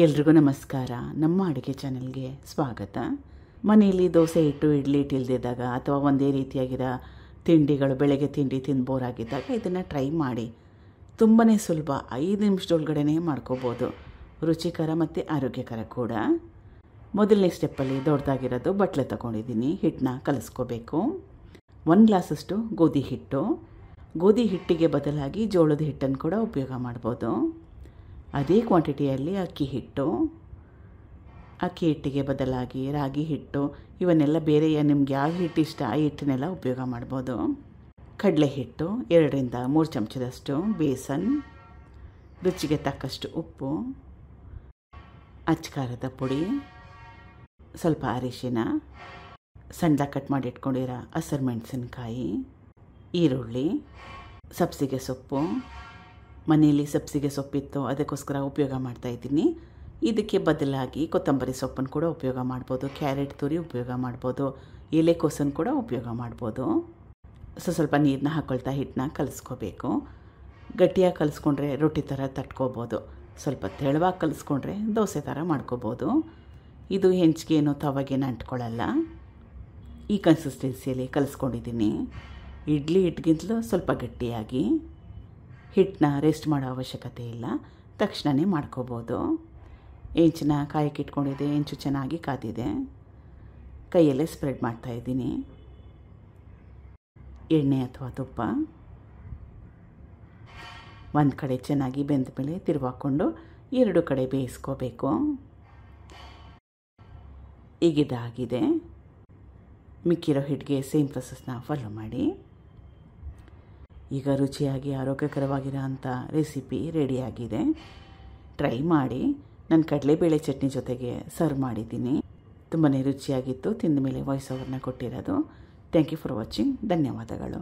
ಎಲ್ರಿಗೂ ನಮಸ್ಕಾರ. ನಮ್ಮ ಅಡುಗೆ ಚಾನಲ್ಗೆ ಸ್ವಾಗತ. ಮನೆಯಲ್ಲಿ ದೋಸೆ ಹಿಟ್ಟು ಇಡ್ಲಿ ಹಿಟ್ಟು ಇಲ್ದಿದ್ದಾಗ ಅಥವಾ ಒಂದೇ ರೀತಿಯಾಗಿರೋ ತಿಂಡಿಗಳು ಬೆಳಗ್ಗೆ ತಿಂಡಿ ತಿಂದು ಬೋರಾಗಿದ್ದಾಗ ಇದನ್ನು ಟ್ರೈ ಮಾಡಿ. ತುಂಬಾ ಸುಲಭ, 5 ನಿಮಿಷದೊಳಗಡೆ ಮಾಡ್ಕೋಬೋದು. ರುಚಿಕರ ಮತ್ತು ಆರೋಗ್ಯಕರ ಕೂಡ. ಮೊದಲನೇ ಸ್ಟೆಪ್ಪಲ್ಲಿ ದೊಡ್ಡದಾಗಿರೋದು ಬಟ್ಲೆ ತೊಗೊಂಡಿದ್ದೀನಿ. ಹಿಟ್ಟನ್ನ ಕಲಿಸ್ಕೋಬೇಕು. 1 ಗ್ಲಾಸಷ್ಟು ಗೋಧಿ ಹಿಟ್ಟು. ಗೋಧಿ ಹಿಟ್ಟಿಗೆ ಬದಲಾಗಿ ಜೋಳದ ಹಿಟ್ಟನ್ನು ಕೂಡ ಉಪಯೋಗ ಮಾಡ್ಬೋದು. ಅದೇ ಕ್ವಾಂಟಿಟಿಯಲ್ಲಿ ಅಕ್ಕಿ ಹಿಟ್ಟಿಗೆ ಬದಲಾಗಿ ರಾಗಿ ಹಿಟ್ಟು, ಇವನ್ನೆಲ್ಲ ಬೇರೆ ನಿಮ್ಗೆ ಯಾವ ಹಿಟ್ಟು ಇಷ್ಟ ಆ ಹಿಟ್ಟನ್ನೆಲ್ಲ ಉಪಯೋಗ ಮಾಡ್ಬೋದು. ಕಡಲೆ ಹಿಟ್ಟು 2 ರಿಂದ 3 ಚಮಚದಷ್ಟು, ಬೇಸನ್, ರುಚಿಗೆ ತಕ್ಕಷ್ಟು ಉಪ್ಪು, ಅಚ್ಚಕಾರದ ಪುಡಿ, ಸ್ವಲ್ಪ ಅರಿಶಿನ, ಸಣ್ಣದಾಗಿ ಕಟ್ ಮಾಡಿ ಇಟ್ಕೊಂಡಿರೋ ಹಸಿರು ಮೆಣಸಿನ್ಕಾಯಿ, ಈರುಳ್ಳಿ, ಸಬ್ಸಿಗೆ ಸೊಪ್ಪು. ಮನೆಯಲ್ಲಿ ಸಬ್ಸಿಗೆ ಸೊಪ್ಪಿತ್ತು, ಅದಕ್ಕೋಸ್ಕರ ಉಪಯೋಗ ಮಾಡ್ತಾಯಿದ್ದೀನಿ. ಇದಕ್ಕೆ ಬದಲಾಗಿ ಕೊತ್ತಂಬರಿ ಸೊಪ್ಪನ್ನು ಕೂಡ ಉಪಯೋಗ ಮಾಡ್ಬೋದು. ಕ್ಯಾರೆಟ್ ತುರಿ ಉಪಯೋಗ ಮಾಡ್ಬೋದು. ಎಲೆಕೋಸನ್ನು ಕೂಡ ಉಪಯೋಗ ಮಾಡ್ಬೋದು. ಸ್ವಲ್ಪ ನೀರನ್ನ ಹಾಕ್ಕೊಳ್ತಾ ಹಿಟ್ಟನ್ನ ಕಲಿಸ್ಕೋಬೇಕು. ಗಟ್ಟಿಯಾಗಿ ಕಲಿಸ್ಕೊಂಡ್ರೆ ರೊಟ್ಟಿ ಥರ ತಟ್ಕೋಬೋದು. ಸ್ವಲ್ಪ ತೆಳುವಾಗಿ ಕಲಿಸ್ಕೊಂಡ್ರೆ ದೋಸೆ ಥರ ಮಾಡ್ಕೋಬೋದು. ಇದು ಹೆಂಚಿಗೇನು ತವಾಗೇನು ಅಂಟ್ಕೊಳ್ಳಲ್ಲ. ಈ ಕನ್ಸಿಸ್ಟೆನ್ಸಿಯಲ್ಲಿ ಕಲಿಸ್ಕೊಂಡಿದ್ದೀನಿ. ಇಡ್ಲಿ ಹಿಟ್ಟಿಗಿಂತಲೂ ಸ್ವಲ್ಪ ಗಟ್ಟಿಯಾಗಿ. ಹಿಟ್ಟನ್ನ ರೆಸ್ಟ್ ಮಾಡೋ ಅವಶ್ಯಕತೆ ಇಲ್ಲ, ತಕ್ಷಣವೇ ಮಾಡ್ಕೋಬೋದು. ಹೆಂಚನ್ನ ಕಾಯಕ್ಕೆ ಇಟ್ಕೊಂಡಿದ್ದೆ, ಹೆಂಚು ಚೆನ್ನಾಗಿ ಕಾದಿದೆ. ಕೈಯಲ್ಲೇ ಸ್ಪ್ರೆಡ್ ಮಾಡ್ತಾಯಿದ್ದೀನಿ. ಎಣ್ಣೆ ಅಥವಾ ತುಪ್ಪ ಒಂದು ಕಡೆ ಚೆನ್ನಾಗಿ ಬೆಂದ ಮೇಲೆ ತಿರುವಾಕೊಂಡು 2 ಕಡೆ ಬೇಯಿಸ್ಕೋಬೇಕು. ಈಗಿದಾಗಿದೆ. ಮಿಕ್ಕಿರೋ ಹಿಟ್ಟಿಗೆ ಸೇಮ್ ಪ್ರೊಸೆಸ್ನ ಫಾಲೋ ಮಾಡಿ. ಈಗ ರುಚಿಯಾಗಿ ಆರೋಗ್ಯಕರವಾಗಿರೋ ಅಂಥ ರೆಸಿಪಿ ರೆಡಿಯಾಗಿದೆ. ಟ್ರೈ ಮಾಡಿ. ನಾನು ಕಡಲೆಬೇಳೆ ಚಟ್ನಿ ಜೊತೆಗೆ ಸರ್ವ್ ಮಾಡಿದ್ದೀನಿ. ತುಂಬಾ ರುಚಿಯಾಗಿತ್ತು. ತಿಂದ ಮೇಲೆ ವಾಯ್ಸ್ ಓವರ್ನ ಕೊಟ್ಟಿರೋದು. Thank you for watching. ಧನ್ಯವಾದಗಳು.